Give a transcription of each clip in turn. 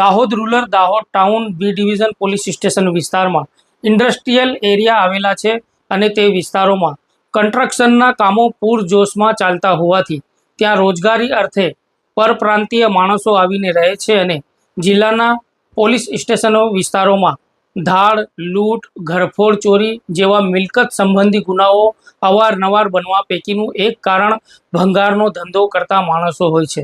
Dahod rural Dahod town B division police station વિસ્તારમાં industrial area આવેલા છે અને તે વિસ્તારોમાં કન્સ્ટ્રક્શનના કામો પૂરજોશમાં ચાલતા હોવાથી ત્યાં રોજગારી અર્થે પરપ્રાંતીય માણસો આવીને રહે છે અને જિલ્લાના પોલીસ સ્ટેશનો વિસ્તારોમાં ધાડ લૂંટ ઘરફોડ ચોરી જેવા મિલકત સંબંધી ગુનાઓ અવારનવાર બનવા પૈકીનું એક કારણ ભંગારનો ધંધો કરતા માણસો હોય છે।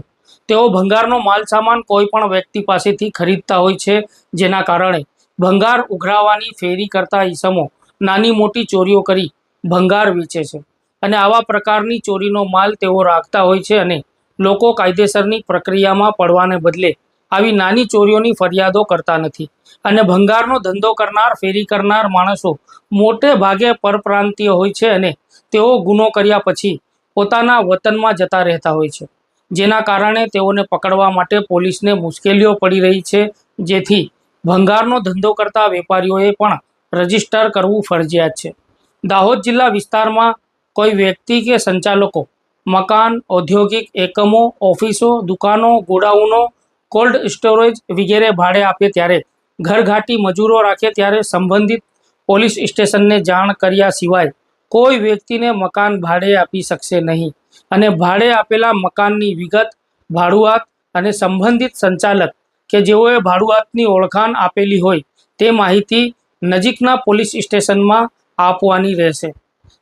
તેઓ ભંગારનો માલ સામાન કોઈ પણ વ્યક્તિ પાસેથી ખરીદતા હોય છે, જેના કારણે ભંગાર ઉઘરાવવાની ફેરી કરતા ઈસમો નાની મોટી ચોરીઓ કરી ભંગાર વેચે છે અને આવા પ્રકારની ચોરીનો માલ તેઓ રાખતા હોય છે અને લોકો કાયદેસરની પ્રક્રિયામાં પડવાને બદલે આવી નાની ચોરીઓની ફરિયાદો કરતા નથી અને ભંગારનો ધંધો કરનાર ફેરી કરનાર માણસો મોટે ભાગે પરપ્રાંતીય હોય છે અને તેઓ ગુનો કર્યા પછી પોતાના વતનમાં જતા રહેતા હોય છે, જેના કારણે તેઓને પકડવા માટે પોલીસને મુશ્કેલીઓ પડી રહી છે। જેથી ભંગારનો ધંધો કરતા વેપારીઓએ પણ રજીસ્ટર કરવું ફરજિયાત છે। દાહોદ જિલ્લા વિસ્તારમાં કોઈ વ્યક્તિ કે સંચાલકો મકાન, ઔદ્યોગિક એકમો, ઓફિસો, દુકાનો, ગોડાઉનો, કોલ્ડ સ્ટોરેજ વગેરે ભાડે આપે ત્યારે ઘરઘાટી મજૂરો રાખે ત્યારે સંબંધિત પોલીસ સ્ટેશનને જાણ કર્યા સિવાય કોઈ વ્યક્તિને મકાન ભાડે આપી શકશે નહીં અને ભાડે આપેલા મકાનની વિગત ભાડુઆત અને સંબંધિત સંચાલક કે જેઓએ ભાડુઆતની ઓળખાણ આપેલી હોય તે માહિતી નજીકના પોલીસ સ્ટેશનમાં આપવાની રહેશે।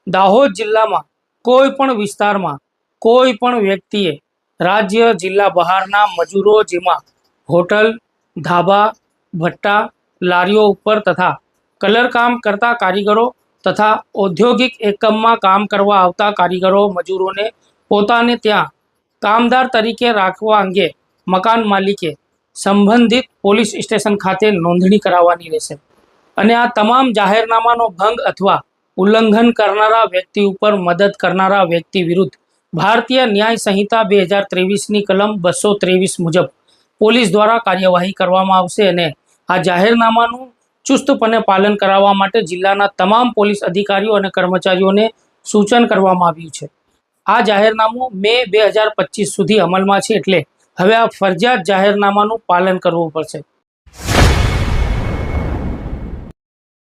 દાહોદ જિલ્લામાં કોઈ પણ વિસ્તારમાં કોઈ પણ વ્યક્તિએ રાજ્ય જિલ્લા બહારના મજૂરો જેમાં હોટલ, ધાબા, ભટ્ટા, લારીઓ ઉપર તથા કલરકામ કરતા કારીગરો તથા ઔદ્યોગિક એકમમાં કામ કરવા આવતા કારીગરો મજૂરોને પોતાને ત્યાં કામદાર તરીકે રાખવા અંગે મકાન માલિકે સંબંધિત પોલીસ સ્ટેશન ખાતે નોંધણી કરાવવાની રહેશે અને આ તમામ જાહેરનામાનો ભંગ અથવા ઉલ્લંઘન કરનારા વ્યક્તિ ઉપર મદદ કરનારા વ્યક્તિ વિરુદ્ધ ભારતીય ન્યાય સંહિતા 2023ની કલમ 223 મુજબ પોલીસ દ્વારા કાર્યવાહી કરવામાં આવશે અને આ જાહેરનામાનું ચુસ્તપણે પાલન કરાવવા માટે જિલ્લાના તમામ પોલીસ અધિકારીઓ અને કર્મચારીઓને સૂચન કરવામાં આવ્યું છે। આ જાહેરનામું મે 2025 સુધી અમલમાં છે, એટલે હવે આ ફરજિયાત જાહેરનામાનું પાલન કરવું પડશે।